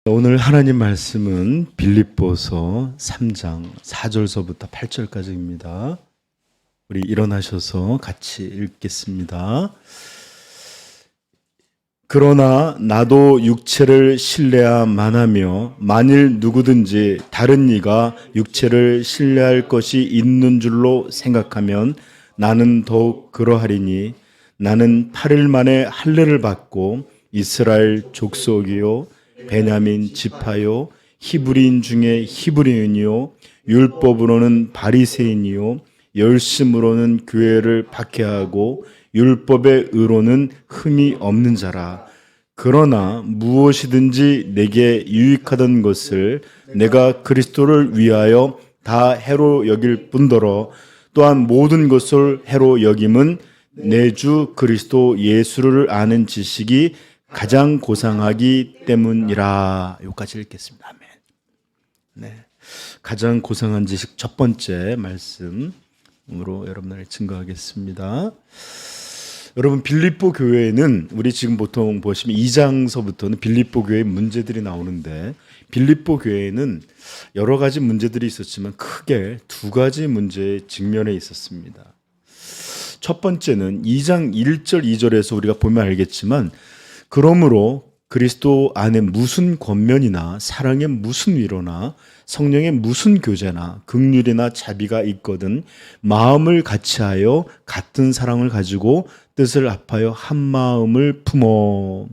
오늘 하나님 말씀은 빌립보서 3장 4절서부터 8절까지입니다. 우리 일어나셔서 같이 읽겠습니다. 그러나 나도 육체를 신뢰야만 하며 만일 누구든지 다른 이가 육체를 신뢰할 것이 있는 줄로 생각하면 나는 더욱 그러하리니 나는 8일 만에 할례를 받고 이스라엘 족속이요 베냐민 지파요 히브리인 중에 히브리인이요 율법으로는 바리새인이요 열심으로는 교회를 박해하고 율법의 의로는 흠이 없는 자라. 그러나 무엇이든지 내게 유익하던 것을 내가 그리스도를 위하여 다 해로 여길 뿐더러 또한 모든 것을 해로 여김은 내 주 그리스도 예수를 아는 지식이 가장 고상하기 때문이라. 여기까지 읽겠습니다. 아멘. 네, 가장 고상한 지식 첫 번째 말씀으로 여러분에게 증거하겠습니다. 여러분, 빌립보 교회는 우리 지금 보통 보시면 2장서부터는 빌립보 교회의 문제들이 나오는데, 빌립보 교회는 여러 가지 문제들이 있었지만 크게 두 가지 문제에 직면해 있었습니다. 첫 번째는 2장 1절 2절에서 우리가 보면 알겠지만, 그러므로 그리스도 안에 무슨 권면이나 사랑의 무슨 위로나 성령의 무슨 교제나 긍휼이나 자비가 있거든 마음을 같이하여 같은 사랑을 가지고 뜻을 합하여 한 마음을 품어.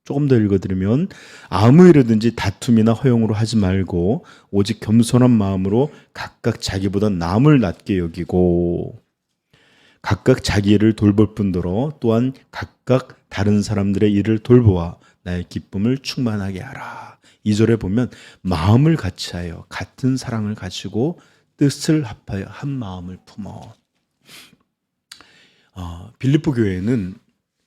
조금 더 읽어드리면, 아무 일이든지 다툼이나 허용으로 하지 말고 오직 겸손한 마음으로 각각 자기보다 남을 낮게 여기고 각각 자기 일을 돌볼 뿐더러 또한 각각 다른 사람들의 일을 돌보아 나의 기쁨을 충만하게 하라. 2절에 보면 마음을 같이하여 같은 사랑을 가지고 뜻을 합하여 한 마음을 품어. 빌립보 교회는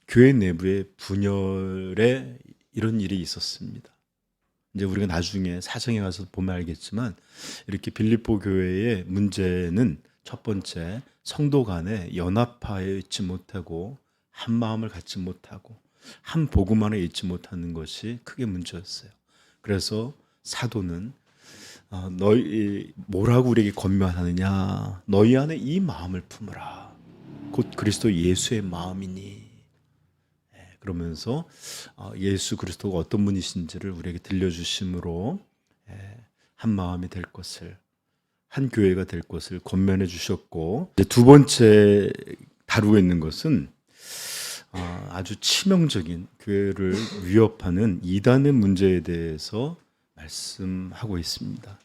교회 내부에 분열의 이런 일이 있었습니다. 이제 우리가 나중에 사정에 가서 보면 알겠지만, 이렇게 빌립보 교회의 문제는 첫 번째, 성도 간에 연합하여 있지 못하고 한 마음을 갖지 못하고 한 복음 안에 있지 못하는 것이 크게 문제였어요. 그래서 사도는 너희 뭐라고 우리에게 권면하느냐, 너희 안에 이 마음을 품으라, 곧 그리스도 예수의 마음이니. 그러면서 예수 그리스도가 어떤 분이신지를 우리에게 들려주심으로 한 마음이 될 것을, 한 교회가 될 것을 권면해 주셨고, 이제 두 번째 다루고 있는 것은 아주 치명적인 교회를 위협하는 이단의 문제에 대해서 말씀하고 있습니다.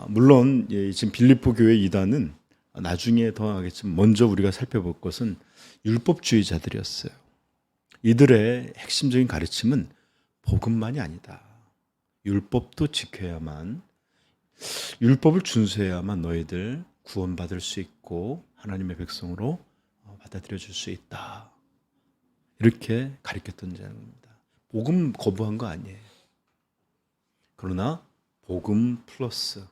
물론 지금 빌립보 교회 이단은 나중에 더 하겠지만, 먼저 우리가 살펴볼 것은 율법주의자들이었어요. 이들의 핵심적인 가르침은 복음만이 아니다. 율법도 지켜야만, 율법을 준수해야만 너희들 구원받을 수 있고 하나님의 백성으로 받아들여 줄 수 있다. 이렇게 가르쳤던 자입니다. 복음 거부한 거 아니에요. 그러나 복음 플러스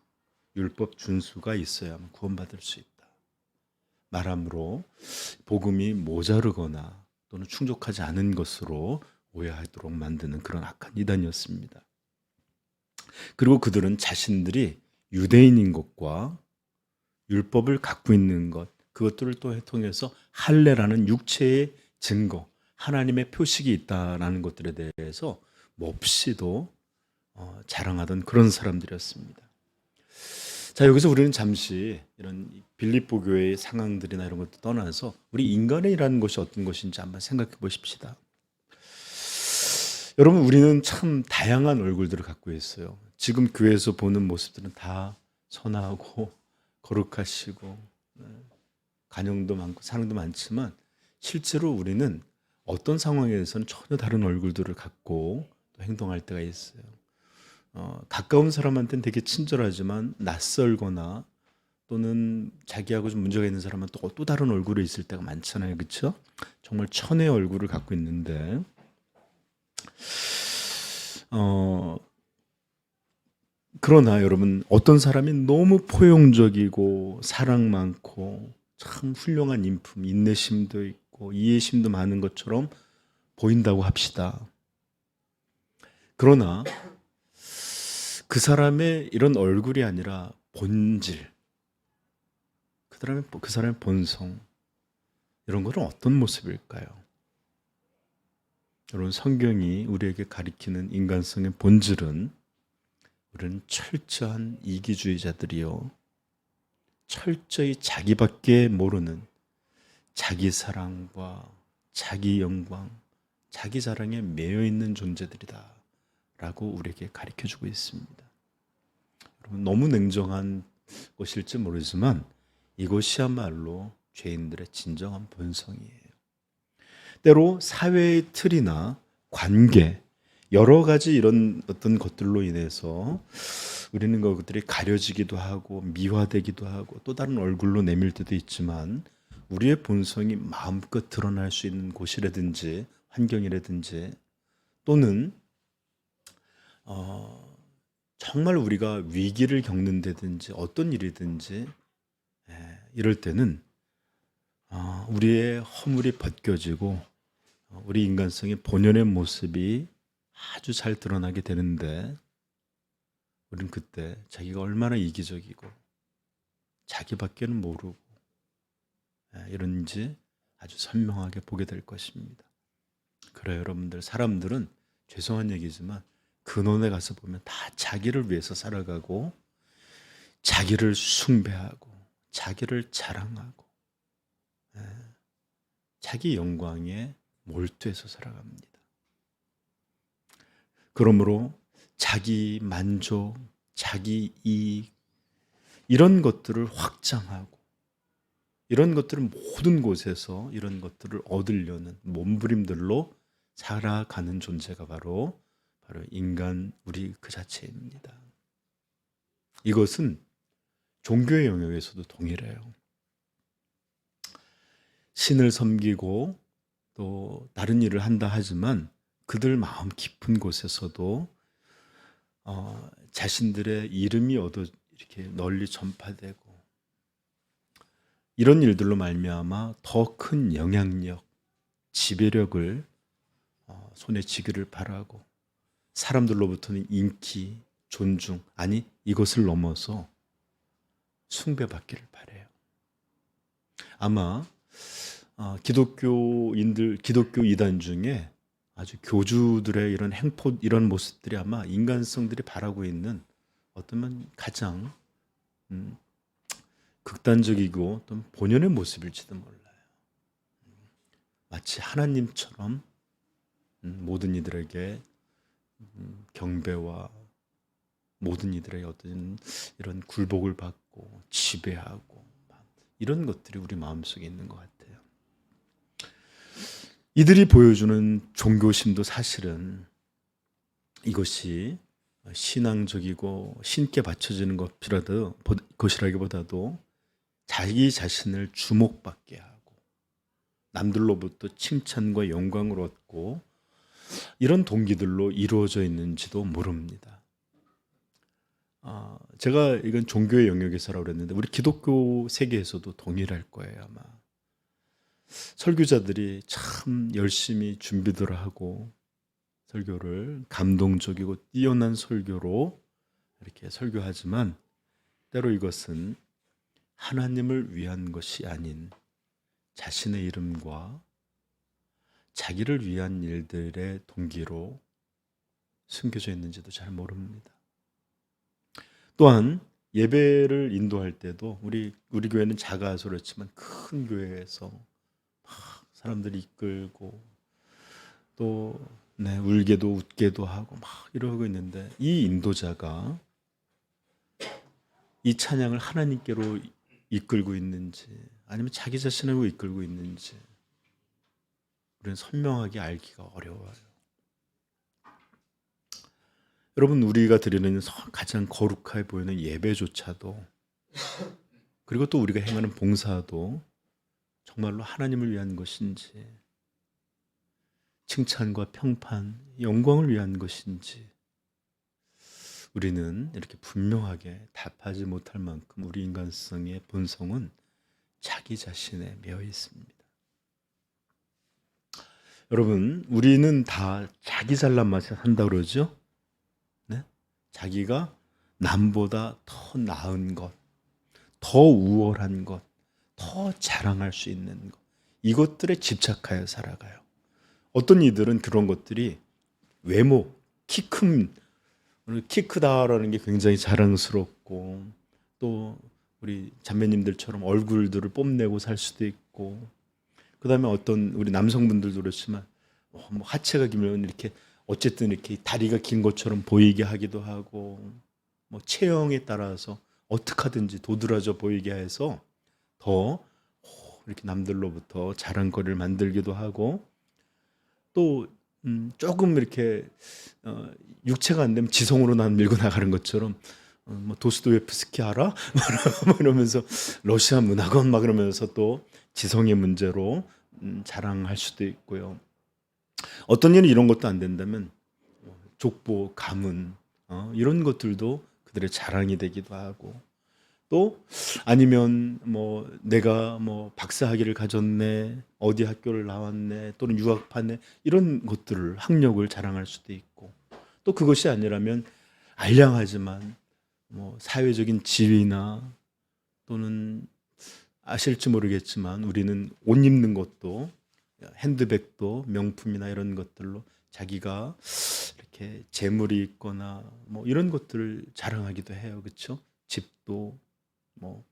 율법 준수가 있어야만 구원받을 수 있다. 말함으로 복음이 모자르거나 또는 충족하지 않은 것으로 오해하도록 만드는 그런 악한 이단이었습니다. 그리고 그들은 자신들이 유대인인 것과 율법을 갖고 있는 것, 그것들을 또 통해서 할례라는 육체의 증거, 하나님의 표식이 있다라는 것들에 대해서 몹시도 자랑하던 그런 사람들이었습니다. 자, 여기서 우리는 잠시 이런 빌립보 교회의 상황들이나 이런 것도 떠나서 우리 인간이라는 것이 어떤 것인지 한번 생각해 보십시다. 여러분, 우리는 참 다양한 얼굴들을 갖고 있어요. 지금 교회에서 보는 모습들은 다 선하고 거룩하시고 간영도 많고 사랑도 많지만, 실제로 우리는 어떤 상황에서는 전혀 다른 얼굴들을 갖고 또 행동할 때가 있어요. 가까운 사람한테는 되게 친절하지만 낯설거나 또는 자기하고 좀 문제가 있는 사람은 또 다른 얼굴이 있을 때가 많잖아요. 그렇죠? 정말 천의 얼굴을 갖고 있는데, 그러나 여러분, 어떤 사람이 너무 포용적이고 사랑 많고 참 훌륭한 인품, 인내심도 있고 이해심도 많은 것처럼 보인다고 합시다. 그러나 그 사람의 이런 얼굴이 아니라 본질, 그 사람의 본성, 이런 것은 어떤 모습일까요? 여러분, 성경이 우리에게 가리키는 인간성의 본질은 우리는 철저한 이기주의자들이요, 철저히 자기밖에 모르는 자기 사랑과 자기 영광, 자기 자랑에 매여 있는 존재들이다 라고 우리에게 가르쳐주고 있습니다. 여러분, 너무 냉정한 것일지 모르지만 이것이야말로 죄인들의 진정한 본성이에요. 때로 사회의 틀이나 관계, 여러 가지 이런 어떤 것들로 인해서 우리는 그것들이 가려지기도 하고 미화되기도 하고 또 다른 얼굴로 내밀 때도 있지만, 우리의 본성이 마음껏 드러날 수 있는 곳이라든지 환경이라든지, 또는 정말 우리가 위기를 겪는다든지 어떤 일이든지, 이럴 때는 우리의 허물이 벗겨지고 우리 인간성의 본연의 모습이 아주 잘 드러나게 되는데, 우리는 그때 자기가 얼마나 이기적이고 자기밖에는 모르고 이런지 아주 선명하게 보게 될 것입니다. 그래요, 여러분들. 사람들은 죄송한 얘기지만 근원에 가서 보면 다 자기를 위해서 살아가고 자기를 숭배하고 자기를 자랑하고 자기 영광에 몰두해서 살아갑니다. 그러므로 자기 만족, 자기 이익, 이런 것들을 확장하고 이런 것들을 모든 곳에서 이런 것들을 얻으려는 몸부림들로 살아가는 존재가 바로 인간, 우리 그 자체입니다. 이것은 종교의 영역에서도 동일해요. 신을 섬기고 또 다른 일을 한다 하지만 그들 마음 깊은 곳에서도 자신들의 이름이 이렇게 널리 전파되고 이런 일들로 말미암아 더 큰 영향력, 지배력을 손에 쥐기를 바라고 사람들로부터는 인기, 존중, 아니 이것을 넘어서 숭배받기를 바라요. 아마 기독교 이단 중에 아주 교주들의 이런 행포, 이런 모습들이 아마 인간성들이 바라고 있는 어쩌면 가장 극단적이고 또 본연의 모습일지도 몰라요. 마치 하나님처럼 모든 이들에게 경배와 모든 이들의 어떤 이런 굴복을 받고 지배하고 이런 것들이 우리 마음속에 있는 것 같아요. 이들이 보여주는 종교심도 사실은 이것이 신앙적이고 신께 바쳐지는 것이라기보다도 자기 자신을 주목받게 하고 남들로부터 칭찬과 영광을 얻고 이런 동기들로 이루어져 있는지도 모릅니다. 제가 이건 종교의 영역에서라고 그랬는데 우리 기독교 세계에서도 동일할 거예요, 아마. 설교자들이 참 열심히 준비들 하고 설교를 감동적이고 뛰어난 설교로 이렇게 설교하지만 때로 이것은 하나님을 위한 것이 아닌 자신의 이름과 자기를 위한 일들의 동기로 숨겨져 있는지도 잘 모릅니다. 또한 예배를 인도할 때도 우리 교회는 작아서 그렇지만 큰 교회에서 막 사람들이 이끌고 또 울게도 웃게도 하고 막 이러고 있는데 이 인도자가 이 찬양을 하나님께로 이끌고 있는지 아니면 자기 자신을 이끌고 있는지 우리는 선명하게 알기가 어려워요. 여러분, 우리가 드리는 가장 거룩해 보이는 예배조차도 그리고 또 우리가 행하는 봉사도 정말로 하나님을 위한 것인지 칭찬과 평판, 영광을 위한 것인지 우리는 이렇게 분명하게 답하지 못할 만큼 우리 인간성의 본성은 자기 자신에 매여 있습니다. 여러분, 우리는 다 자기 잘난 맛에 산다 그러죠? 네? 자기가 남보다 더 나은 것, 더 우월한 것, 더 자랑할 수 있는 것, 이것들에 집착하여 살아가요. 어떤 이들은 그런 것들이 외모, 키 크다라는 게 굉장히 자랑스럽고, 또 우리 자매님들처럼 얼굴들을 뽐내고 살 수도 있고, 그 다음에 어떤 우리 남성분들도 그렇지만 뭐 하체가 길면 이렇게 어쨌든 이렇게 다리가 긴 것처럼 보이게 하기도 하고, 뭐 체형에 따라서 어떻게 하든지 도드라져 보이게 해서 더 이렇게 남들로부터 자랑거리를 만들기도 하고, 또 조금 이렇게 육체가 안 되면 지성으로 난 밀고 나가는 것처럼 뭐 도스토옙스키 알아? 막 이러면서 러시아 문학원 막 그러면서 또 지성의 문제로 자랑할 수도 있고요. 어떤 일은 이런 것도 안 된다면 족보, 가문 이런 것들도 그들의 자랑이 되기도 하고, 또 아니면 뭐 내가 뭐 박사학위를 가졌네, 어디 학교를 나왔네, 또는 유학파네, 이런 것들을 학력을 자랑할 수도 있고, 또 그것이 아니라면 알량하지만 뭐 사회적인 지위나, 또는 아실지 모르겠지만 우리는 옷 입는 것도 핸드백도 명품이나 이런 것들로 자기가 이렇게 재물이 있거나 뭐 이런 것들을 자랑하기도 해요. 그렇죠? 집도 뭐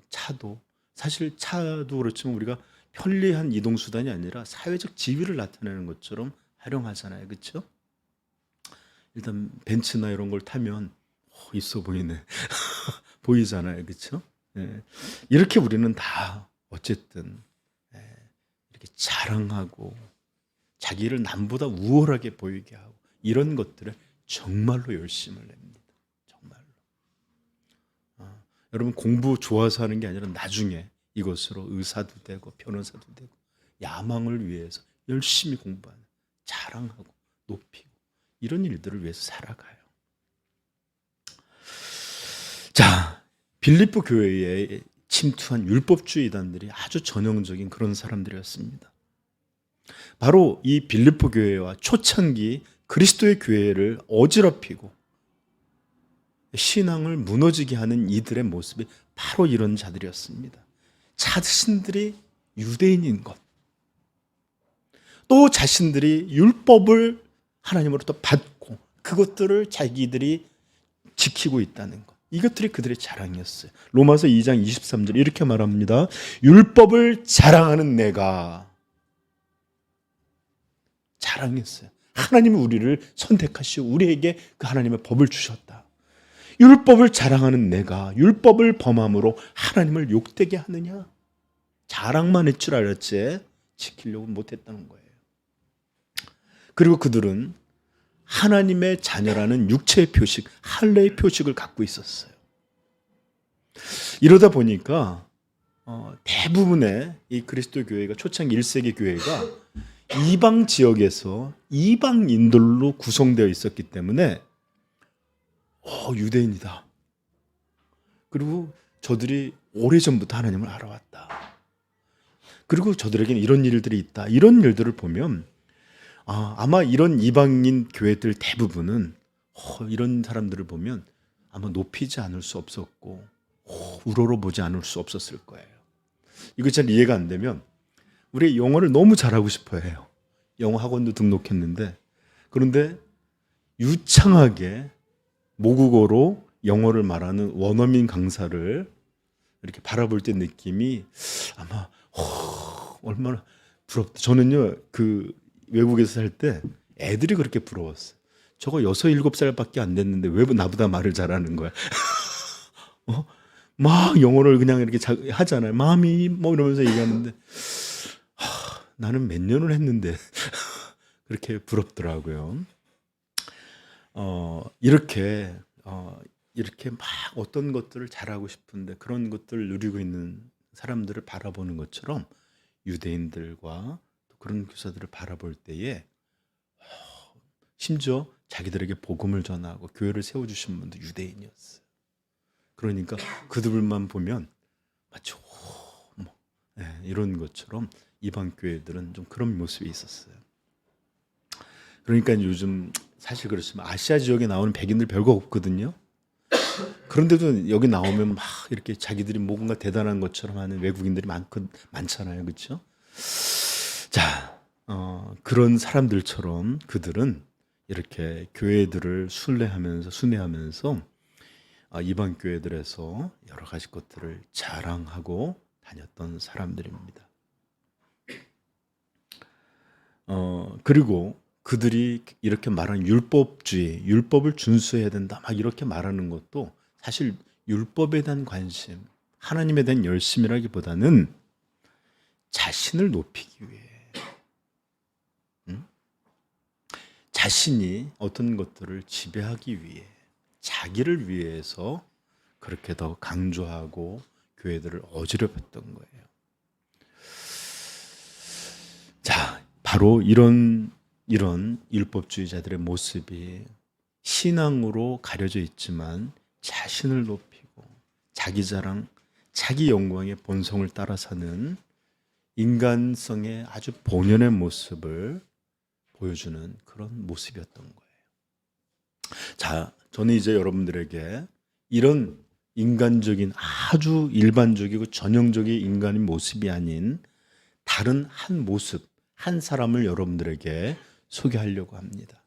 차도, 사실 차도 그렇지만 우리가 편리한 이동 수단이 아니라 사회적 지위를 나타내는 것처럼 활용하잖아요. 그렇죠? 일단 벤츠나 이런 걸 타면 있어 보이네. 보이잖아요. 그렇죠? 예. 이렇게 우리는 다 어쨌든 이렇게 자랑하고 자기를 남보다 우월하게 보이게 하고, 이런 것들에 정말로 열심을 냅니다. 정말로. 여러분, 공부 좋아서 하는 게 아니라 나중에 이것으로 의사도 되고 변호사도 되고 야망을 위해서 열심히 공부하는, 자랑하고 높이고, 이런 일들을 위해서 살아가요. 자, 빌립보 교회에 침투한 율법주의단들이 아주 전형적인 그런 사람들이었습니다. 바로 이 빌립보 교회와 초창기 그리스도의 교회를 어지럽히고 신앙을 무너지게 하는 이들의 모습이 바로 이런 자들이었습니다. 자신들이 유대인인 것, 또 자신들이 율법을 하나님으로부터 받고 그것들을 자기들이 지키고 있다는 것, 이것들이 그들의 자랑이었어요. 로마서 2장 23절 이렇게 말합니다. 율법을 자랑하는 내가, 자랑했어요. 하나님이 우리를 선택하시고 우리에게 그 하나님의 법을 주셨다. 율법을 자랑하는 내가 율법을 범함으로 하나님을 욕되게 하느냐? 자랑만 할 줄 알았지 지키려고 못했다는 거예요. 그리고 그들은 하나님의 자녀라는 육체의 표식, 할례의 표식을 갖고 있었어요. 이러다 보니까 대부분의 이 그리스도 교회가, 초창기 1세기 교회가 이방 지역에서 이방인들로 구성되어 있었기 때문에 유대인이다. 그리고 저들이 오래전부터 하나님을 알아왔다. 그리고 저들에게는 이런 일들이 있다. 이런 일들을 보면 아마 이런 이방인 교회들 대부분은 이런 사람들을 보면 아마 높이지 않을 수 없었고 우러러보지 않을 수 없었을 거예요. 이거 잘 이해가 안 되면 우리 영어를 너무 잘하고 싶어 해요. 영어 학원도 등록했는데, 그런데 유창하게 모국어로 영어를 말하는 원어민 강사를 이렇게 바라볼 때 느낌이 아마 얼마나 부럽다. 저는요, 그 외국에서 살 때 애들이 그렇게 부러웠어요. 저거 6, 7살밖에 안 됐는데 왜 나보다 말을 잘하는 거야? 막 영어를 그냥 이렇게 하잖아요. 마미 뭐 이러면서 얘기하는데 나는 몇 년을 했는데 그렇게 부럽더라고요. 이렇게 막 어떤 것들을 잘하고 싶은데 그런 것들을 누리고 있는 사람들을 바라보는 것처럼 유대인들과 그런 교사들을 바라볼 때에 심지어 자기들에게 복음을 전하고 교회를 세워주신 분도 유대인이었어요. 그러니까 그들만 보면 마치 이런 것처럼 이방 교회들은 좀 그런 모습이 있었어요. 그러니까 요즘 사실 그렇지만 아시아 지역에 나오는 백인들 별거 없거든요. 그런데도 여기 나오면 막 이렇게 자기들이 뭔가 대단한 것처럼 하는 외국인들이 많잖아요. 그렇죠? 자, 그런 사람들처럼 그들은 이렇게 교회들을 순회하면서 이방 교회들에서 여러 가지 것들을 자랑하고 다녔던 사람들입니다. 그리고 그들이 이렇게 말하는 율법주의, 율법을 준수해야 된다, 막 이렇게 말하는 것도 사실 율법에 대한 관심, 하나님에 대한 열심이라기보다는 자신을 높이기 위해, 자신이 어떤 것들을 지배하기 위해, 자기를 위해서 그렇게 더 강조하고 교회들을 어지럽혔던 거예요. 자, 바로 이런 율법주의자들의 모습이 신앙으로 가려져 있지만 자신을 높이고 자기 자랑, 자기 영광의 본성을 따라 사는 인간성의 아주 본연의 모습을 보여주는 그런 모습이었던 거예요. 자, 저는 이제 여러분들에게 이런 인간적인 아주 일반적이고 전형적인 인간의 모습이 아닌 다른 한 모습, 한 사람을 여러분들에게 소개하려고 합니다.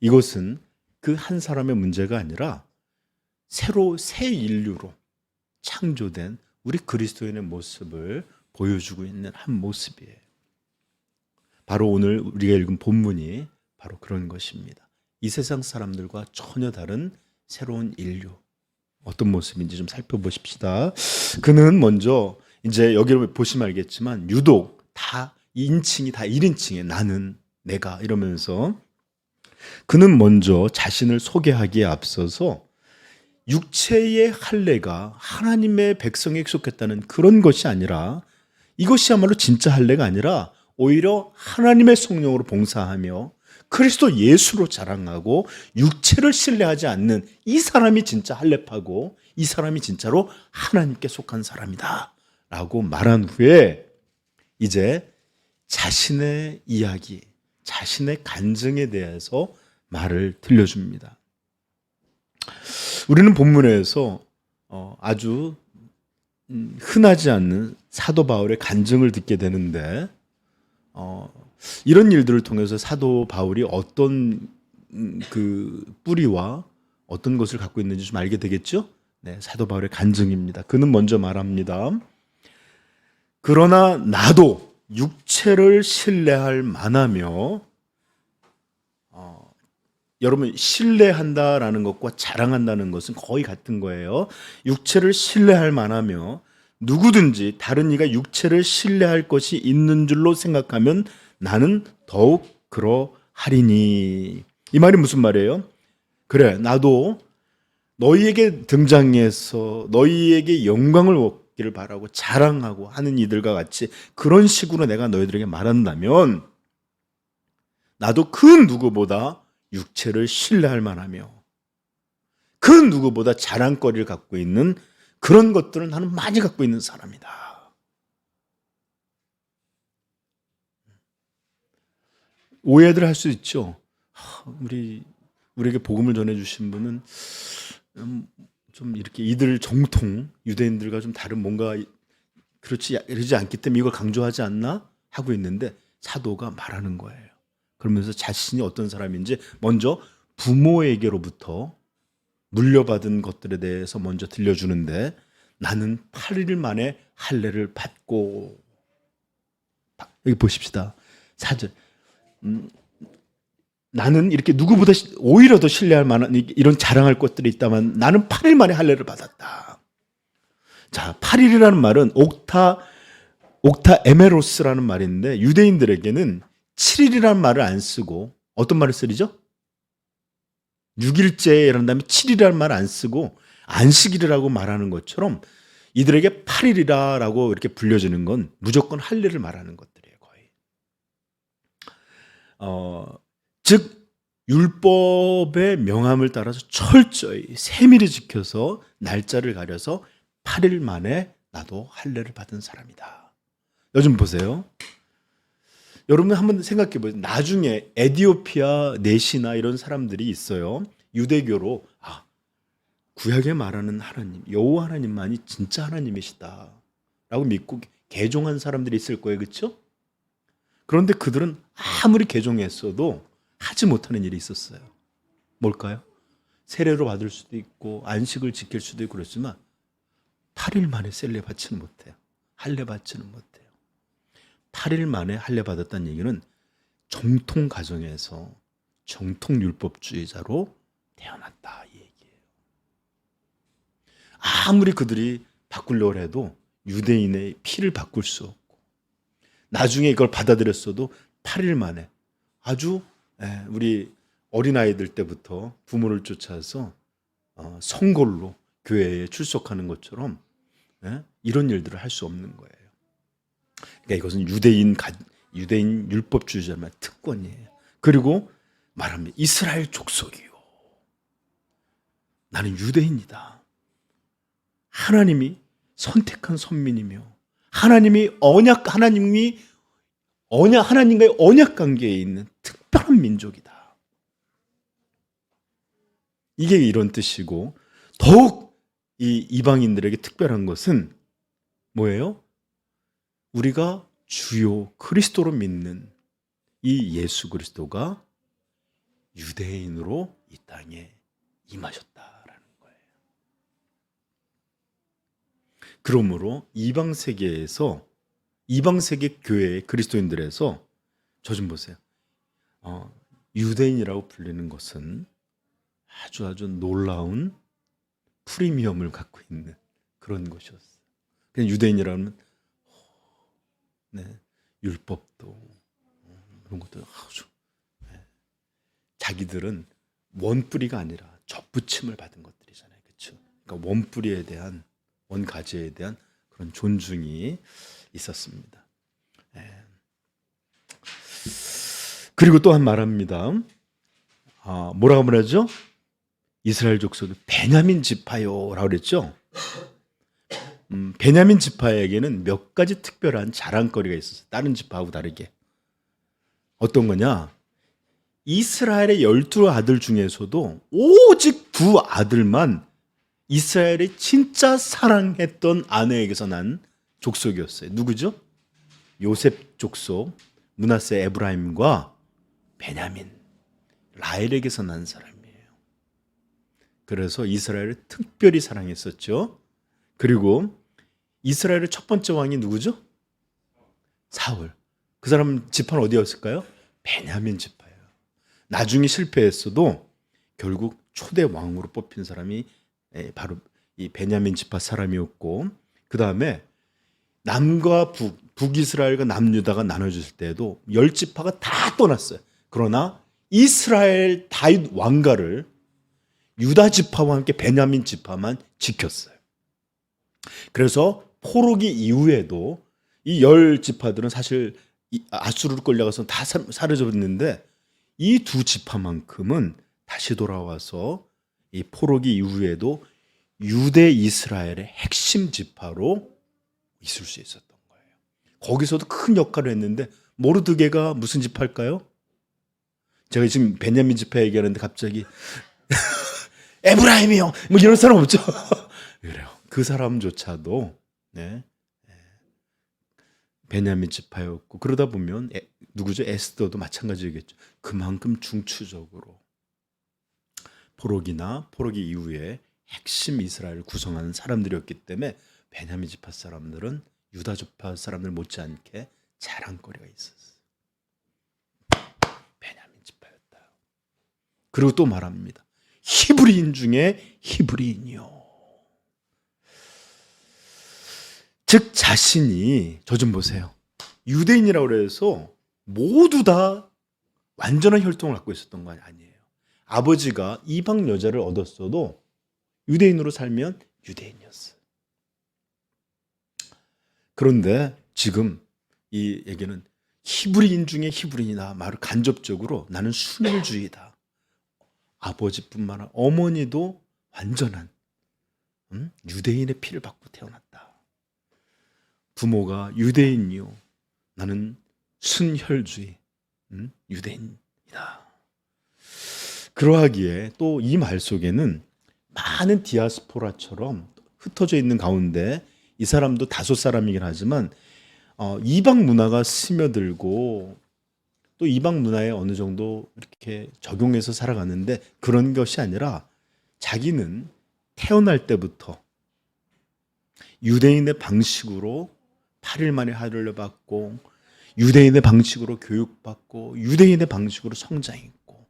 이것은 그 한 사람의 문제가 아니라 새로 새 인류로 창조된 우리 그리스도인의 모습을 보여주고 있는 한 모습이에요. 바로 오늘 우리가 읽은 본문이 바로 그런 것입니다. 이 세상 사람들과 전혀 다른 새로운 인류, 어떤 모습인지 좀 살펴보십시다. 그는 먼저 이제 여기 보시면 알겠지만 유독 다 인칭이 다 1인칭이에요. 나는, 내가 이러면서 그는 먼저 자신을 소개하기에 앞서서 육체의 할례가 하나님의 백성에 익숙했다는 그런 것이 아니라, 이것이야말로 진짜 할례가 아니라 오히려 하나님의 성령으로 봉사하며 그리스도 예수로 자랑하고 육체를 신뢰하지 않는 이 사람이 진짜 할례파고 이 사람이 진짜로 하나님께 속한 사람이다 라고 말한 후에 이제 자신의 이야기, 자신의 간증에 대해서 말을 들려줍니다. 우리는 본문에서 아주 흔하지 않는 사도 바울의 간증을 듣게 되는데, 이런 일들을 통해서 사도 바울이 어떤 그 뿌리와 어떤 것을 갖고 있는지 좀 알게 되겠죠? 네, 사도 바울의 간증입니다. 그는 먼저 말합니다. 그러나 나도 육체를 신뢰할 만하며, 여러분 신뢰한다라는 것과 자랑한다는 것은 거의 같은 거예요. 육체를 신뢰할 만하며 누구든지 다른 이가 육체를 신뢰할 것이 있는 줄로 생각하면 나는 더욱 그러하리니. 이 말이 무슨 말이에요? 그래, 나도 너희에게 등장해서 너희에게 영광을 얻기를 바라고 자랑하고 하는 이들과 같이 그런 식으로 내가 너희들에게 말한다면 나도 그 누구보다 육체를 신뢰할 만하며 그 누구보다 자랑거리를 갖고 있는 그런 것들을 나는 많이 갖고 있는 사람이다. 오해들 할 수 있죠. 우리에게 복음을 전해주신 분은 좀 이렇게 이들 정통 유대인들과 좀 다른 뭔가 그러지 않기 때문에 이걸 강조하지 않나 하고 있는데, 사도가 말하는 거예요. 그러면서 자신이 어떤 사람인지 먼저 부모에게로부터 물려받은 것들에 대해서 먼저 들려주는데, 나는 8일 만에 할례를 받고, 여기 보십시다. 4절. 나는 이렇게 누구보다 오히려 더 신뢰할 만한 이런 자랑할 것들이 있다면 나는 8일 만에 할례를 받았다. 자, 8일이라는 말은 옥타 에메로스라는 말인데, 유대인들에게는 7일이라는 말을 안 쓰고 어떤 말을 쓰죠? 6일째라는 다음에 7일이라는 말을 안 쓰고 안식일이라고 말하는 것처럼 이들에게 8일이라고 이렇게 불려지는 건 무조건 할례를 말하는 것들이에요, 거의. 즉 율법의 명함을 따라서 철저히 세밀히 지켜서 날짜를 가려서 8일 만에 나도 할례를 받은 사람이다. 요즘 보세요. 여러분 한번 생각해 보세요. 나중에 에디오피아 내시나 이런 사람들이 있어요. 유대교로 구약에 말하는 하나님, 여호와 하나님만이 진짜 하나님이시다라고 믿고 개종한 사람들이 있을 거예요. 그렇죠? 그런데 그들은 아무리 개종했어도 하지 못하는 일이 있었어요. 뭘까요? 세례로 받을 수도 있고 안식을 지킬 수도 있고 그렇지만 8일 만에 셀례 받지는 못해요. 할례 받지는 못해요. 8일 만에 할례 받았다는 얘기는 정통 가정에서 정통 율법주의자로 태어났다 이 얘기예요. 아무리 그들이 바꾸려고 해도 유대인의 피를 바꿀 수 없고 나중에 이걸 받아들였어도 8일 만에 아주 우리 어린아이들 때부터 부모를 쫓아서 성골로 교회에 출석하는 것처럼 이런 일들을 할 수 없는 거예요. 그러니까 이것은 유대인 율법주의자의 특권이에요. 그리고 말합니다. 이스라엘 족속이요. 나는 유대인이다. 하나님이 선택한 선민이며 하나님과의 언약 관계에 있는 특별한 민족이다. 이게 이런 뜻이고 더욱 이 이방인들에게 특별한 것은 뭐예요? 우리가 주요 그리스도로 믿는 이 예수 그리스도가 유대인으로 이 땅에 임하셨다라는 거예요. 그러므로 이방 세계 교회의 그리스도인들에서 저 좀 보세요. 유대인이라고 불리는 것은 아주 놀라운 프리미엄을 갖고 있는 그런 것이었어요. 그냥 유대인이라면 율법도 그런 것도 아주 자기들은 원뿌리가 아니라 접붙임을 받은 것들이잖아요. 그렇죠? 그러니까 원뿌리에 대한 원가지에 대한 그런 존중이 있었습니다. 그리고 또한 말합니다. 뭐라고 말하죠? 이스라엘 족속이 베냐민 지파요라고 그랬죠. 베냐민 지파에게는 몇 가지 특별한 자랑거리가 있었어요. 다른 지파하고 다르게. 어떤 거냐? 이스라엘의 12아들 중에서도 오직 2아들만 이스라엘이 진짜 사랑했던 아내에게서 난 족속이었어요. 누구죠? 요셉 족속, 므낫세 에브라임과 베냐민, 라헬에게서 난 사람이에요. 그래서 이스라엘을 특별히 사랑했었죠. 그리고 이스라엘의 첫 번째 왕이 누구죠? 사울. 그 사람 지파는 어디였을까요? 베냐민 지파예요. 나중에 실패했어도 결국 초대 왕으로 뽑힌 사람이 바로 이 베냐민 지파 사람이었고, 그 다음에 남과 북이스라엘과 남유다가 나눠졌을 때에도 10지파가 다 떠났어요. 그러나 이스라엘 다윗 왕가를 유다 지파와 함께 베냐민 지파만 지켰어요. 그래서 포로기 이후에도 이 10지파들은 사실 아수르로 끌려가서 다 사라졌는데 이 2지파만큼은 다시 돌아와서 이 포로기 이후에도 유대 이스라엘의 핵심 지파로 있을 수 있었던 거예요. 거기서도 큰 역할을 했는데 모르드게가 무슨 지파일까요? 제가 지금 베냐민 지파 얘기하는데 갑자기 에브라임이요. 뭐 이런 사람 없죠. 그래요. 그 사람조차도 베냐민 지파였고, 그러다 보면 누구죠? 에스더도 마찬가지겠죠. 그만큼 중추적으로 포로기 이후에 핵심 이스라엘을 구성하는 사람들이었기 때문에 베냐민 지파 사람들은 유다 지파 사람들 못지않게 자랑거리가 있었어요. 베냐민 지파였다. 그리고 또 말합니다. 히브리인 중에 히브리인이요. 즉 자신이, 저 좀 보세요. 유대인이라고 해서 모두 다 완전한 혈통을 갖고 있었던 건 아니에요. 아버지가 이방 여자를 얻었어도 유대인으로 살면 유대인이었어요. 그런데 지금 이 얘기는 히브리인 중에 히브리인이다. 말을 간접적으로 나는 순혈주의다. 아버지뿐만 아니라 어머니도 완전한 유대인의 피를 받고 태어났다. 부모가 유대인이요. 나는 순혈주의 유대인이다. 그러하기에 또 이 말 속에는 많은 디아스포라처럼 흩어져 있는 가운데 이 사람도 다섯 사람이긴 하지만 이방 문화가 스며들고 또 이방 문화에 어느 정도 이렇게 적용해서 살아가는데 그런 것이 아니라 자기는 태어날 때부터 유대인의 방식으로 8일 만에 하루를 받고 유대인의 방식으로 교육받고 유대인의 방식으로 성장했고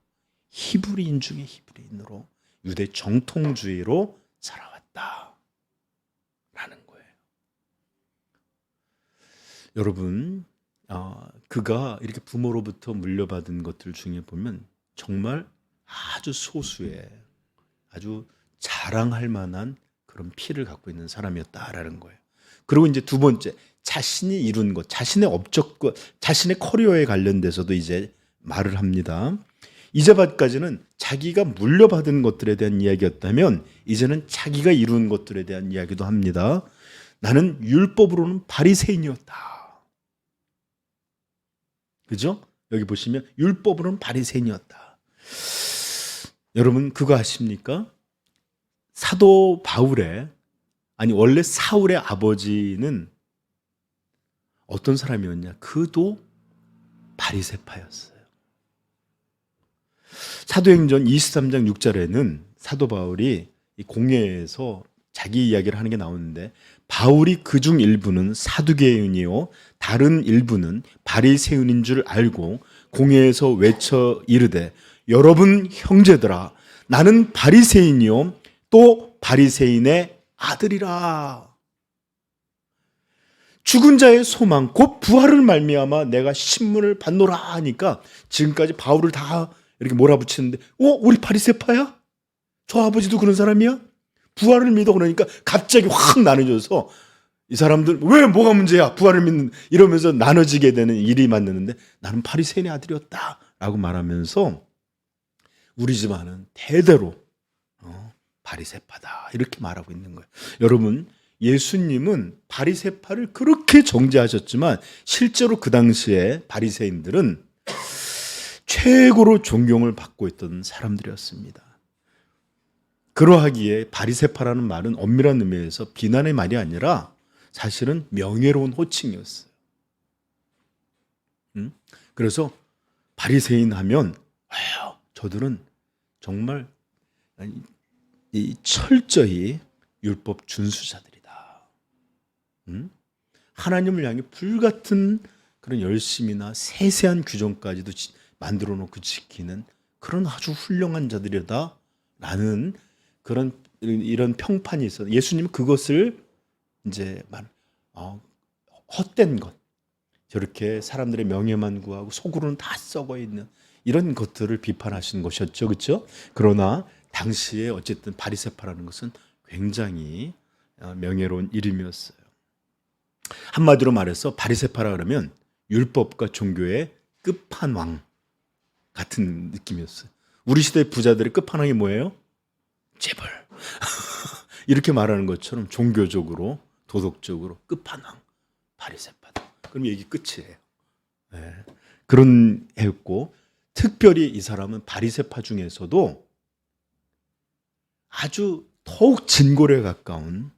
히브리인 중에 히브리인으로 유대 정통주의로 살아왔다라는 거예요. 여러분, 그가 이렇게 부모로부터 물려받은 것들 중에 보면 정말 아주 소수의 아주 자랑할 만한 그런 피를 갖고 있는 사람이었다라는 거예요. 그리고 이제 두 번째, 자신이 이룬 것, 자신의 업적과 자신의 커리어에 관련돼서도 이제 말을 합니다. 이제까지는 자기가 물려받은 것들에 대한 이야기였다면 이제는 자기가 이룬 것들에 대한 이야기도 합니다. 나는 율법으로는 바리새인이었다. 그죠? 여기 보시면 율법으로는 바리새인이었다. 여러분 그거 아십니까? 사도 바울의 원래 사울의 아버지는 어떤 사람이었냐? 그도 바리새파였어요. 사도행전 23장 6절에는 사도 바울이 공회에서 자기 이야기를 하는 게 나오는데 바울이 그중 일부는 사두개인이요 다른 일부는 바리새인인 줄 알고 공회에서 외쳐 이르되 여러분 형제들아 나는 바리새인이요 또 바리새인의 아들이라. 죽은 자의 소망 곧 부활을 말미암아 내가 신문을 받노라 하니까 지금까지 바울을 다 이렇게 몰아붙이는데 우리 바리새파야? 저 아버지도 그런 사람이야? 부활을 믿어 그러니까 갑자기 확 나눠져서 이 사람들 왜 뭐가 문제야? 부활을 믿는 이러면서 나눠지게 되는 일이 만드는데 나는 바리새인의 아들이었다라고 말하면서 우리 집안은 대대로 바리새파다 이렇게 말하고 있는 거예요. 여러분 예수님은 바리새파를 그렇게 정죄하셨지만 실제로 그 당시에 바리새인들은 최고로 존경을 받고 있던 사람들이었습니다. 그러하기에 바리새파라는 말은 엄밀한 의미에서 비난의 말이 아니라 사실은 명예로운 호칭이었어요. 그래서 바리새인 하면 저들은 정말 철저히 율법 준수자들이다. 하나님을 향해 불같은 그런 열심이나 세세한 규정까지도 만들어 놓고 지키는 그런 아주 훌륭한 자들이다라는 그런 이런 평판이 있어요. 예수님은 그것을 이제 헛된 것, 저렇게 사람들의 명예만 구하고 속으로는 다 썩어 있는 이런 것들을 비판하시는 것이었죠, 그렇죠? 그러나 당시에 어쨌든 바리새파라는 것은 굉장히 명예로운 이름이었어요. 한마디로 말해서 바리새파라 그러면 율법과 종교의 끝판왕 같은 느낌이었어요. 우리 시대 부자들의 끝판왕이 뭐예요? 재벌. 이렇게 말하는 것처럼 종교적으로 도덕적으로 끝판왕 바리새파다. 그럼 얘기 끝이에요. 네. 그런 애였고 특별히 이 사람은 바리새파 중에서도 아주 더욱 진골에 가까운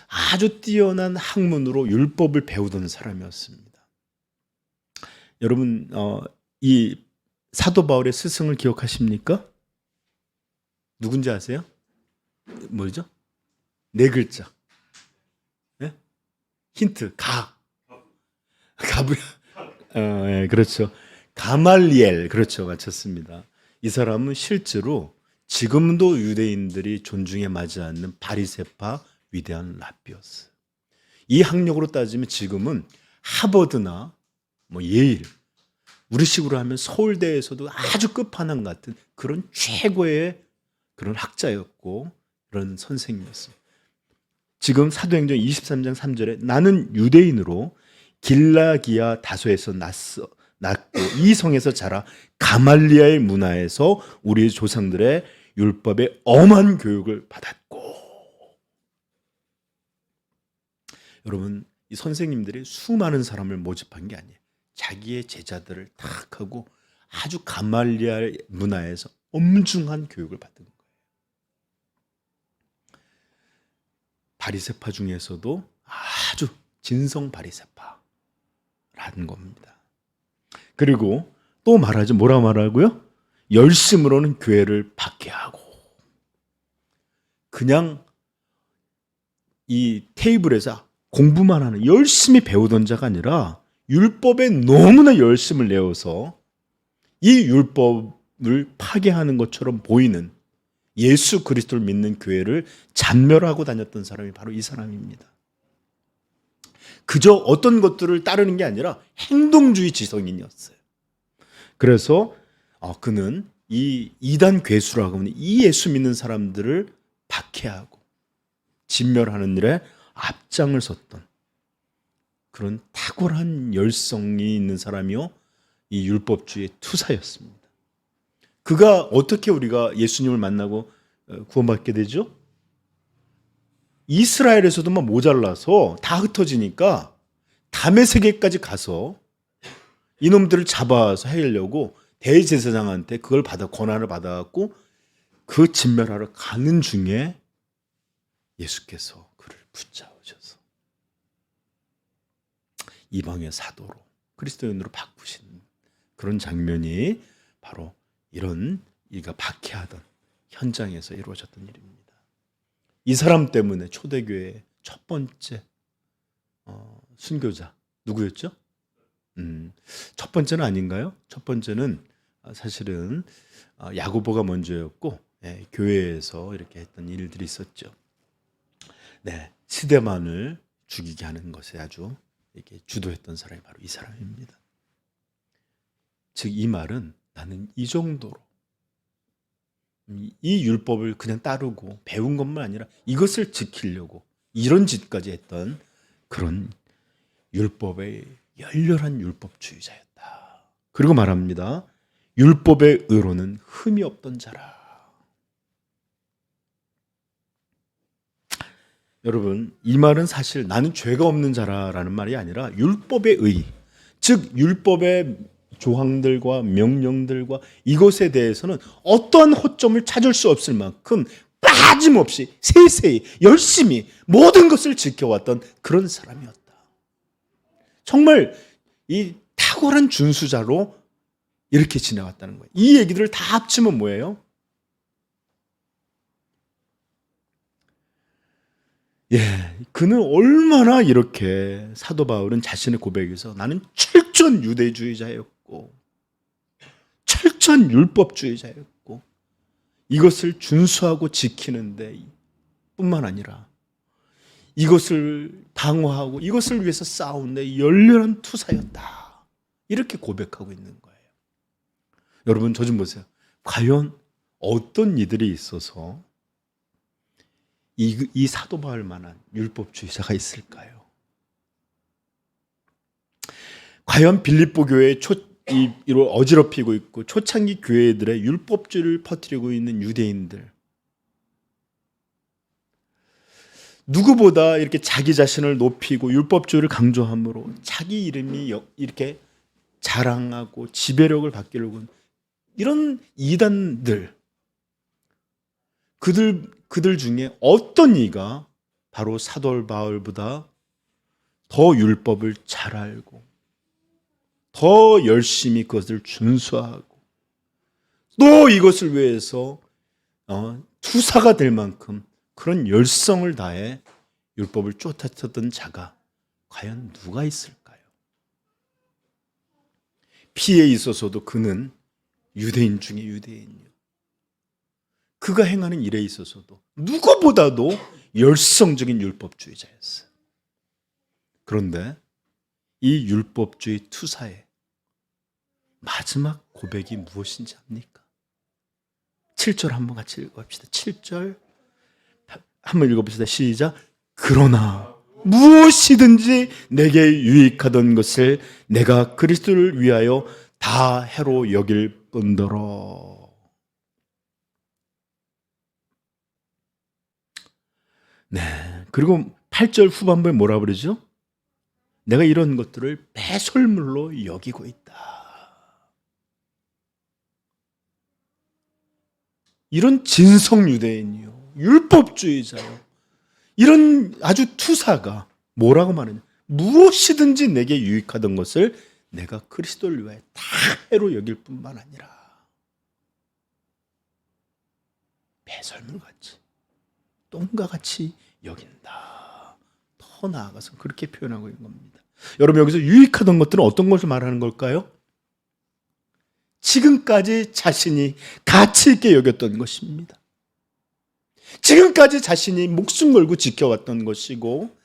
아주 뛰어난 학문으로 율법을 배우던 사람이었습니다. 여러분 이 사도 바울의 스승을 기억하십니까? 누군지 아세요? 뭐죠? 네 글자. 네? 힌트. 가브. 네, 그렇죠. 가말리엘. 그렇죠. 맞췄습니다. 이 사람은 실제로 지금도 유대인들이 존중에 맞지 않는 바리새파 위대한 랍비였어요. 이 학력으로 따지면 지금은 하버드나 예일, 우리식으로 하면 서울대에서도 아주 끝판왕 같은 그런 최고의 그런 학자였고 그런 선생님이었어요. 지금 사도행전 23장 3절에 나는 유대인으로 길라기아 다소에서 낳고 이 성에서 자라 가말리아의 문화에서 우리 조상들의 율법의 엄한 교육을 받았고. 여러분 이 선생님들이 수많은 사람을 모집한 게 아니에요. 자기의 제자들을 탁 하고 아주 가말리아 문화에서 엄중한 교육을 받은 거예요. 바리새파 중에서도 아주 진성 바리새파라는 겁니다. 그리고 또 말하죠. 뭐라 말하고요? 열심으로는 교회를 박해하고, 그냥 이 테이블에서 공부만 하는, 열심히 배우던 자가 아니라 율법에 너무나 열심을 내어서 이 율법을 파괴하는 것처럼 보이는 예수 그리스도를 믿는 교회를 잔멸하고 다녔던 사람이 바로 이 사람입니다. 그저 어떤 것들을 따르는 게 아니라 행동주의 지성인이었어요. 그래서 그는 이 이단 괴수라고 하는 이 예수 믿는 사람들을 박해하고 진멸하는 일에 앞장을 섰던 그런 탁월한 열성이 있는 사람이요, 이 율법주의 투사였습니다. 그가 어떻게 우리가 예수님을 만나고 구원받게 되죠? 이스라엘에서도만 모자라서 다 흩어지니까 다메섹에까지 가서 이놈들을 잡아서 해내려고 대제사장한테 그걸 권한을 받아갖고 그 진멸하러 가는 중에 예수께서 그를 붙잡으셔서 이방의 사도로, 그리스도인으로 바꾸신 그런 장면이 바로 이런 이가 박해하던 현장에서 이루어졌던 일입니다. 이 사람 때문에 초대교회의 첫 번째 순교자 누구였죠? 첫 번째는 아닌가요? 첫 번째는 사실은 야고보가 먼저였고, 교회에서 이렇게 했던 일들이 있었죠. 네, 스데반을 죽이게 하는 것에 아주 이렇게 주도했던 사람이 바로 이 사람입니다. 즉 이 말은 나는 이 정도로 이 율법을 그냥 따르고 배운 것만 아니라 이것을 지키려고 이런 짓까지 했던 그런 율법의 열렬한 율법주의자였다. 그리고 말합니다. 율법의 의로는 흠이 없던 자라. 여러분, 이 말은 사실 나는 죄가 없는 자라라는 말이 아니라 율법의 의, 즉 율법의 조항들과 명령들과 이것에 대해서는 어떠한 허점을 찾을 수 없을 만큼 빠짐없이 세세히 열심히 모든 것을 지켜왔던 그런 사람이었다. 정말 이 탁월한 준수자로 이렇게 지내왔다는 거예요. 이 얘기들을 다 합치면 뭐예요? 그는 얼마나 이렇게 사도 바울은 자신의 고백에서 나는 철저한 유대주의자였고 철저한 율법주의자였고 이것을 준수하고 지키는데 뿐만 아니라 이것을 방어하고 이것을 위해서 싸우는데 열렬한 투사였다. 이렇게 고백하고 있는 거예요. 여러분, 저 좀 보세요. 과연 어떤 이들이 있어서 이 사도 바울만한 율법주의자가 있을까요? 과연 빌립보 교회에 어지럽히고 있고 초창기 교회들의 율법주의를 퍼뜨리고 있는 유대인들, 누구보다 이렇게 자기 자신을 높이고 율법주의를 강조함으로 자기 이름이 이렇게 자랑하고 지배력을 받기려고 하는 이런 이단들, 그들 중에 어떤 이가 바로 사도 바울보다 더 율법을 잘 알고 더 열심히 그것을 준수하고 또 이것을 위해서 투사가 될 만큼 그런 열성을 다해 율법을 쫓아쳤던 자가 과연 누가 있을까요? 피에 있어서도 그는 유대인 중에 유대인이요. 그가 행하는 일에 있어서도 누구보다도 열성적인 율법주의자였어요. 그런데 이 율법주의 투사의 마지막 고백이 무엇인지 압니까? 7절 한번 같이 읽어봅시다. 7절 한번 읽어봅시다. 시작. 그러나 무엇이든지 내게 유익하던 것을 내가 그리스도를 위하여 다 해로 여길 뿐더러. 네. 그리고 8절 후반부에 뭐라 그러죠? 내가 이런 것들을 배설물로 여기고 있다. 이런 진성 유대인이요, 율법주의자요, 이런 아주 투사가 뭐라고 말하냐? 무엇이든지 내게 유익하던 것을 내가 그리스도를 위하여 다 해로 여길 뿐만 아니라 배설물같이 똥과 같이 여긴다. 더 나아가서 그렇게 표현하고 있는 겁니다. 여러분, 여기서 유익하던 것들은 어떤 것을 말하는 걸까요? 지금까지 자신이 가치 있게 여겼던 것입니다. 지금까지 자신이 목숨 걸고 지켜왔던 것이고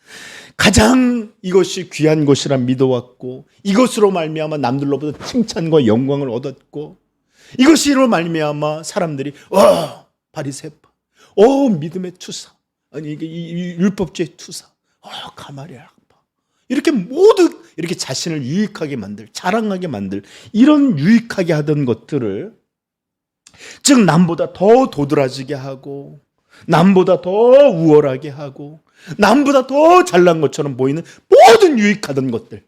가장 이것이 귀한 것이라 믿어왔고 이것으로 말미암아 남들로부터 칭찬과 영광을 얻었고 이것으로 말미암아 사람들이 바리새파, 믿음의 투사, 아니 이게 율법주의 투사, 가말리엘 학파, 이렇게 모두 이렇게 자신을 유익하게 만들, 자랑하게 만들 이런 유익하게 하던 것들을, 즉 남보다 더 도드라지게 하고 남보다 더 우월하게 하고 남보다 더 잘난 것처럼 보이는 모든 유익하던 것들,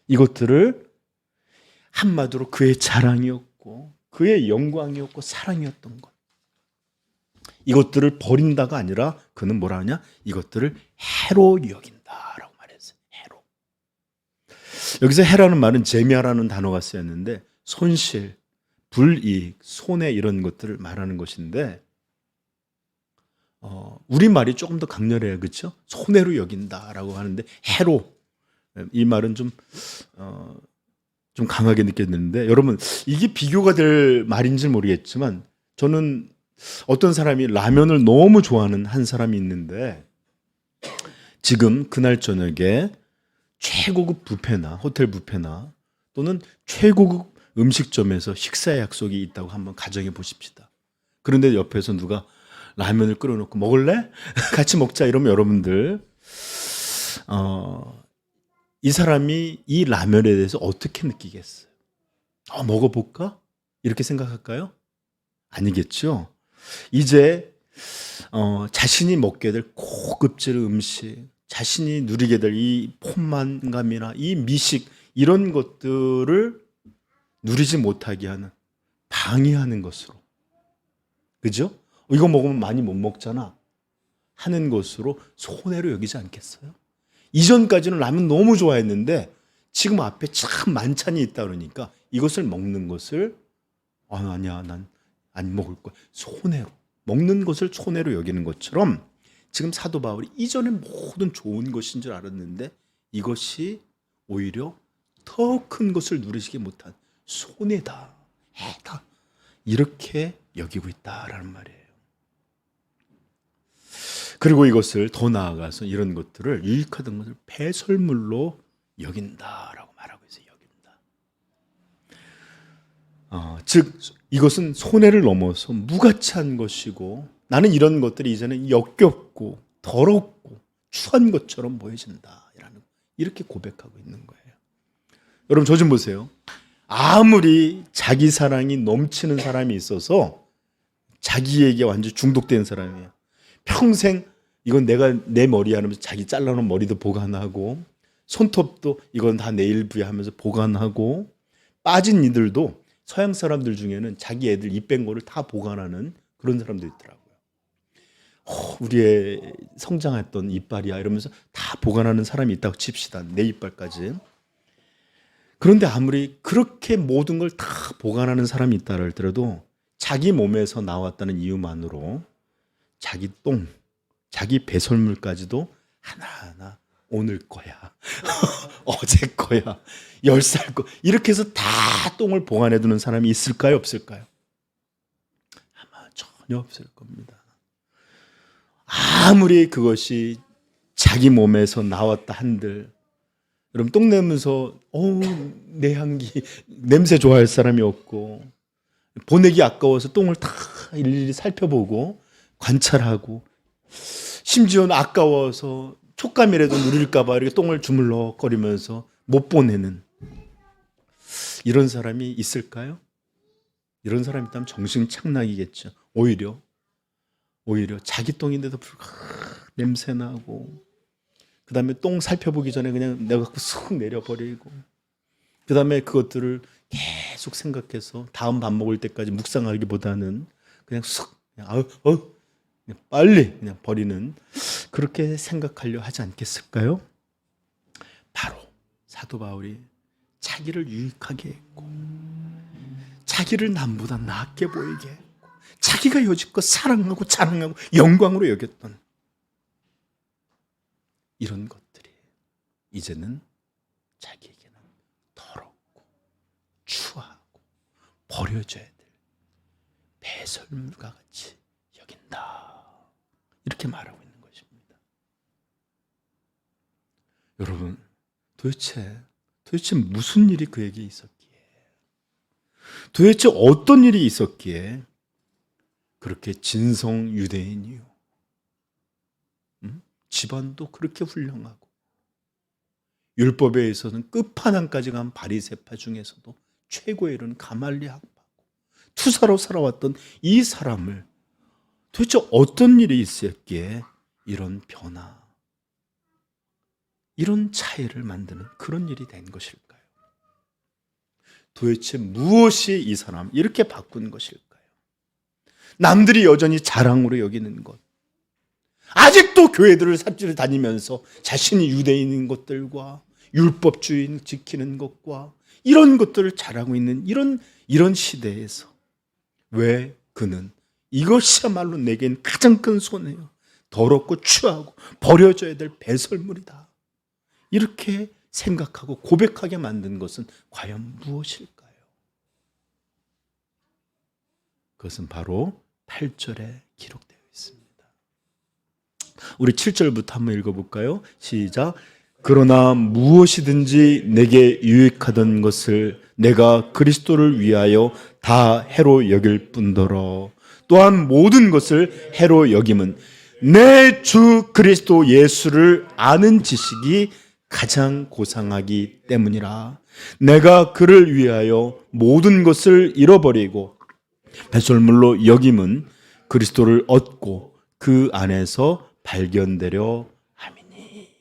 이것들을 한마디로 그의 자랑이었고 그의 영광이었고 사랑이었던 것, 이것들을 버린다가 아니라 그는 뭐라 하냐? 이것들을 해로 여긴다라고 말했어요. 해로. 여기서 해라는 말은 재미라는 단어가 쓰였는데 손실, 불이익, 손해 이런 것들을 말하는 것인데 우리말이 조금 더 강렬해요. 그렇죠? 손해로 여긴다라고 하는데 해로, 이 말은 좀 강하게 느껴지는데 여러분, 이게 비교가 될 말인지 모르겠지만 저는 어떤 사람이 라면을 너무 좋아하는 한 사람이 있는데 지금 그날 저녁에 최고급 뷔페나 호텔 뷔페나 또는 최고급 음식점에서 식사 약속이 있다고 한번 가정해 보십시다. 그런데 옆에서 누가 라면을 끓여놓고 먹을래? 같이 먹자 이러면 여러분들 이 사람이 이 라면에 대해서 어떻게 느끼겠어요? 먹어볼까? 이렇게 생각할까요? 아니겠죠. 이제 자신이 먹게 될 고급질 음식, 자신이 누리게 될 이 포만감이나 이 미식 이런 것들을 누리지 못하게 하는, 방해하는 것으로, 그죠? 이거 먹으면 많이 못 먹잖아 하는 것으로 손해로 여기지 않겠어요? 이전까지는 라면 너무 좋아했는데 지금 앞에 참 만찬이 있다 그러니까 이것을 먹는 것을 아니야, 난 안 먹을 거야, 손해로, 먹는 것을 손해로 여기는 것처럼 지금 사도 바울이 이전에 모든 좋은 것인 줄 알았는데 이것이 오히려 더 큰 것을 누리시지 못한 손해다, 해다, 이렇게 여기고 있다라는 말이에요. 그리고 이것을 더 나아가서 이런 것들을, 유익하던 것을 배설물로 여긴다라고 말하고 있어요. 여긴다. 즉 이것은 손해를 넘어서 무가치한 것이고 나는 이런 것들이 이제는 역겹고 더럽고 추한 것처럼 보여진다, 이렇게 고백하고 있는 거예요. 여러분, 저 좀 보세요. 아무리 자기 사랑이 넘치는 사람이 있어서 자기에게 완전 중독된 사람이에요. 평생 이건 내가 내 머리 하면서 자기 잘라놓은 머리도 보관하고 손톱도 이건 다 내 일부야 하면서 보관하고, 빠진 이들도 서양 사람들 중에는 자기 애들 입 뺀 거를 다 보관하는 그런 사람도 있더라고요. 우리의 성장했던 이빨이야 이러면서 다 보관하는 사람이 있다고 칩시다. 내 이빨까지. 그런데 아무리 그렇게 모든 걸 다 보관하는 사람이 있다 할지라도 자기 몸에서 나왔다는 이유만으로 자기 똥, 자기 배설물까지도 하나하나 오늘 거야, 어제 거야, 10살 거, 이렇게 해서 다 똥을 보관해 두는 사람이 있을까요? 없을까요? 아마 전혀 없을 겁니다. 아무리 그것이 자기 몸에서 나왔다 한들, 여러분 똥 내면서 내 향기, 냄새 좋아할 사람이 없고 보내기 아까워서 똥을 다 일일이 살펴보고 관찰하고, 심지어는 아까워서 촉감이라도 누릴까 봐 이렇게 똥을 주물럭거리면서 못 보내는 이런 사람이 있을까요? 이런 사람이 있다면 정신 착락이겠죠. 오히려 자기 똥인데도 불구하고 냄새나고, 그 다음에 똥 살펴보기 전에 그냥 내가 쑥 내려버리고, 그 다음에 그것들을 계속 생각해서 다음 밥 먹을 때까지 묵상하기보다는 그냥 쑥, 빨리 그냥 버리는, 그렇게 생각하려 하지 않겠을까요? 바로 사도 바울이 자기를 유익하게 했고, 자기를 남보다 낫게 보이게 했고, 자기가 여지껏 사랑하고 자랑하고 영광으로 여겼던 이런 것들이 이제는 자기에게는 더럽고 추하고 버려져야 될 배설물과 같이 여긴다, 이렇게 말하고 있는 것입니다. 여러분, 도대체 무슨 일이 그에게 있었기에, 도대체 어떤 일이 있었기에 그렇게 진성 유대인이요, 집안도 그렇게 훌륭하고 율법에 의해서는 끝판왕까지 간 바리새파 중에서도 최고에 이른 가말리 학파고 투사로 살아왔던 이 사람을 도대체 어떤 일이 있었기에 이런 변화, 이런 차이를 만드는 그런 일이 된 것일까요? 도대체 무엇이 이 사람 이렇게 바꾼 것일까요? 남들이 여전히 자랑으로 여기는 것, 아직도 교회들을 삽질을 다니면서 자신이 유대인인 것들과 율법주의 지키는 것과 이런 것들을 잘하고 있는 이런 시대에서 왜 그는 이것이야말로 내겐 가장 큰 손해요, 더럽고 추하고 버려져야 될 배설물이다, 이렇게 생각하고 고백하게 만든 것은 과연 무엇일까요? 그것은 바로 8절에 기록되어 있습니다. 우리 7절부터 한번 읽어볼까요? 시작. 그러나 무엇이든지 내게 유익하던 것을 내가 그리스도를 위하여 다 해로 여길 뿐더러 또한 모든 것을 해로 여김은 내 주 그리스도 예수를 아는 지식이 가장 고상하기 때문이라. 내가 그를 위하여 모든 것을 잃어버리고 배설물로 여김은 그리스도를 얻고 그 안에서 발견되려 함이니.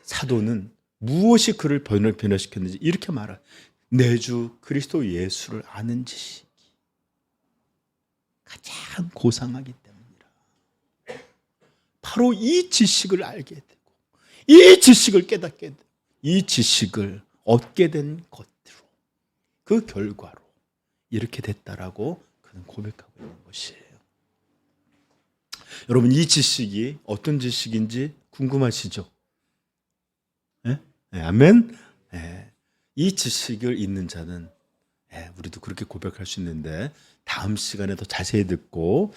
사도는 무엇이 그를 변화시켰는지 이렇게 말합니다. 내 주 그리스도 예수를 아는 지식이 가장 고상하기 때문이라. 바로 이 지식을 알게 되고 이 지식을 깨닫게 되고 이 지식을 얻게 된 것으로, 그 결과로 이렇게 됐다라고 그는 고백하고 있는 것이에요. 여러분, 이 지식이 어떤 지식인지 궁금하시죠? 네? 네, 아멘? 네. 이 지식을 있는 자는, 우리도 그렇게 고백할 수 있는데 다음 시간에 더 자세히 듣고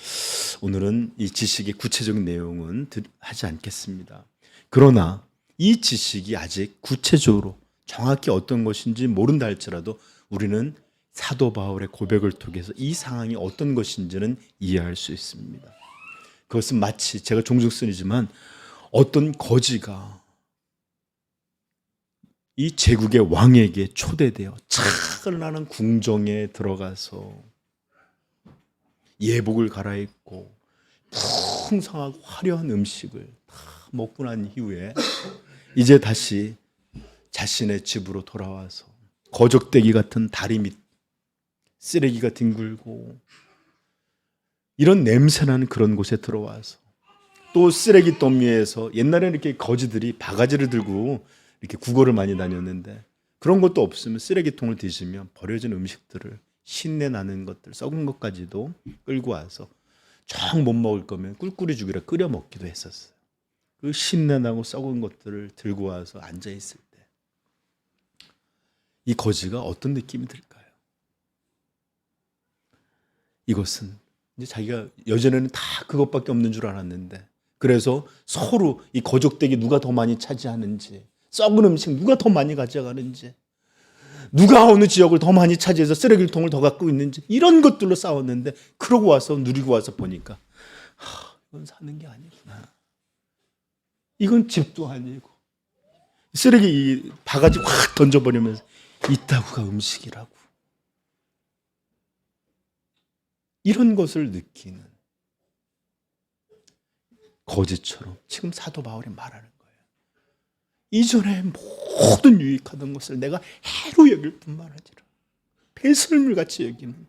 오늘은 이 지식의 구체적인 내용은 하지 않겠습니다. 그러나 이 지식이 아직 구체적으로 정확히 어떤 것인지 모른다 할지라도 우리는 사도 바울의 고백을 통해서 이 상황이 어떤 것인지는 이해할 수 있습니다. 그것은 마치 제가 종종 쓰지만 어떤 거지가 이 제국의 왕에게 초대되어 찬란한 궁정에 들어가서 예복을 갈아입고 풍성하고 화려한 음식을 다 먹고 난 이후에 이제 다시 자신의 집으로 돌아와서 거적대기 같은 다리 밑 쓰레기가 뒹굴고 이런 냄새나는 그런 곳에 들어와서 또 쓰레기 더미에서, 옛날에는 이렇게 거지들이 바가지를 들고 이렇게 구걸을 많이 다녔는데 그런 것도 없으면 쓰레기통을 뒤지면 버려진 음식들을 신내 나는 것들, 썩은 것까지도 끌고 와서 정 못 먹을 거면 꿀꿀이 죽이라 끓여 먹기도 했었어요. 그 신내 나고 썩은 것들을 들고 와서 앉아 있을 때 이 거지가 어떤 느낌이 들까요? 이것은 이제 자기가 예전에는 다 그것밖에 없는 줄 알았는데, 그래서 서로 이 거적대기 누가 더 많이 차지하는지, 썩은 음식 누가 더 많이 가져가는지, 누가 어느 지역을 더 많이 차지해서 쓰레기통을 더 갖고 있는지, 이런 것들로 싸웠는데 그러고 와서 누리고 와서 보니까 이건 사는 게 아니구나. 이건 집도 아니고 쓰레기 바가지 확 던져버리면서 이따구가 음식이라고, 이런 것을 느끼는 거지처럼 지금 사도 바울이 말하는 거예요. 이전에 모든 유익하던 것을 내가 해로 여길 뿐만 아니라 배설물같이 여기는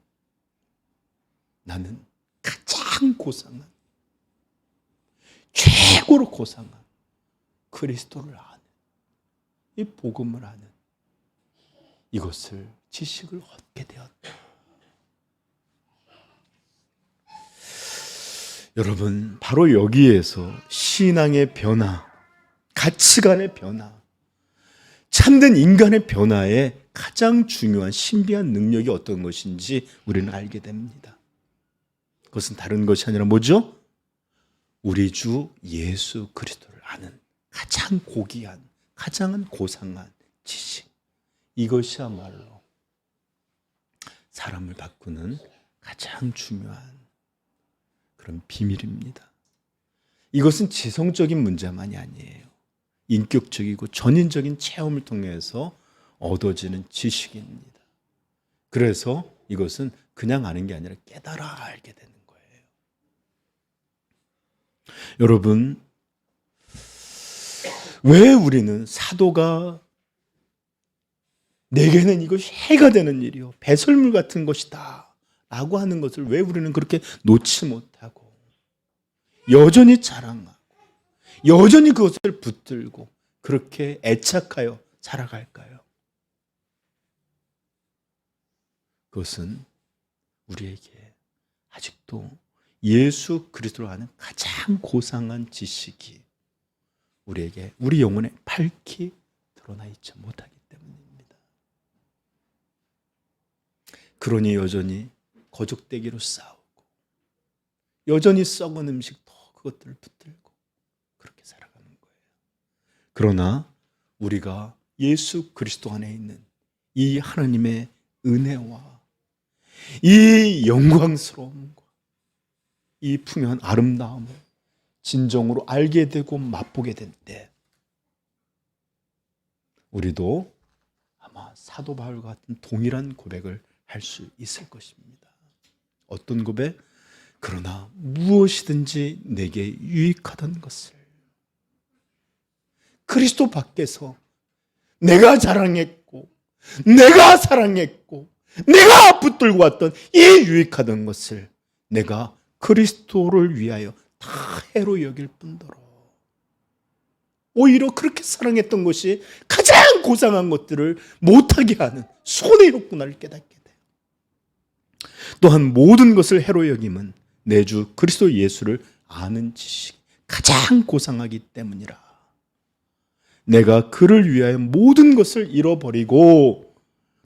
나는 가장 고상한, 최고로 고상한 그리스도를 아는, 이 복음을 아는 이것을 지식을 얻게 되었다. 여러분, 바로 여기에서 신앙의 변화, 가치관의 변화, 참된 인간의 변화에 가장 중요한 신비한 능력이 어떤 것인지 우리는 알게 됩니다. 그것은 다른 것이 아니라 뭐죠? 우리 주 예수 그리스도를 아는 가장 고귀한, 가장 고상한 지식. 이것이야말로 사람을 바꾸는 가장 중요한 그런 비밀입니다. 이것은 지성적인 문제만이 아니에요. 인격적이고 전인적인 체험을 통해서 얻어지는 지식입니다. 그래서 이것은 그냥 아는 게 아니라 깨달아 알게 되는 거예요. 여러분, 왜 우리는 사도가 내게는 이것이 해가 되는 일이요, 배설물 같은 것이다 라고 하는 것을 왜 우리는 그렇게 놓지 못하고 여전히 자랑하고 여전히 그것을 붙들고 그렇게 애착하여 살아갈까요? 그것은 우리에게 아직도 예수 그리스도를 아는 가장 고상한 지식이 우리에게, 우리 영혼에 밝히 드러나 있지 못하기 때문입니다. 그러니 여전히 거적대기로 싸우고 여전히 썩은 음식 더 그것들을 붙들고 그렇게 살아가는 거예요. 그러나 우리가 예수 그리스도 안에 있는 이 하나님의 은혜와 이 영광스러움과 이 풍요한 아름다움을 진정으로 알게 되고 맛보게 될 때 우리도 아마 사도 바울과 같은 동일한 고백을 할 수 있을 것입니다. 어떤 고백? 그러나 무엇이든지 내게 유익하던 것을 그리스도 밖에서 내가 자랑했고 내가 사랑했고 내가 붙들고 왔던 이 유익하던 것을 내가 그리스도를 위하여 다 해로 여길 뿐더러 오히려 그렇게 사랑했던 것이 가장 고상한 것들을 못하게 하는 손해였구나를 깨닫게 돼요. 또한 모든 것을 해로 여김은 내 주 그리스도 예수를 아는 지식, 가장 고상하기 때문이라. 내가 그를 위하여 모든 것을 잃어버리고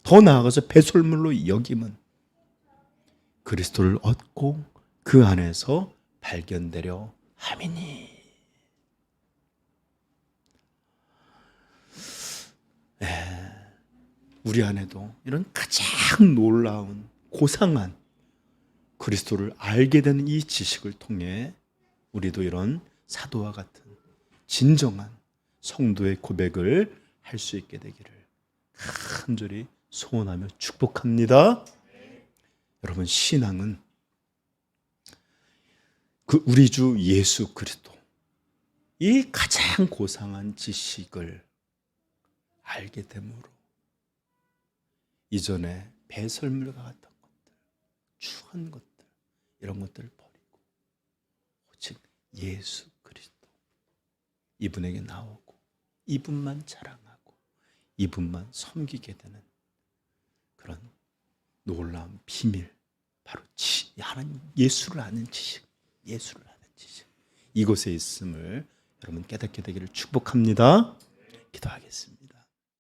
더 나아가서 배설물로 여김은 그리스도를 얻고 그 안에서 발견되려 함이니. 우리 안에도 이런 가장 놀라운 고상한 그리스도를 알게 되는 이 지식을 통해 우리도 이런 사도와 같은 진정한 성도의 고백을 할 수 있게 되기를 간절히 소원하며 축복합니다. 여러분, 신앙은 그 우리 주 예수 그리스도, 이 가장 고상한 지식을 알게 되므로 이전에 배설물과 같은 것들, 추한 것들, 이런 것들을 버리고 오직 예수 그리스도, 이분에게 나오고 이분만 자랑하고 이분만 섬기게 되는 그런 놀라운 비밀, 바로 하나님 예수를 아는 지식, 예수를 아는 지식, 이곳에 있음을 여러분 깨닫게 되기를 축복합니다. 기도하겠습니다.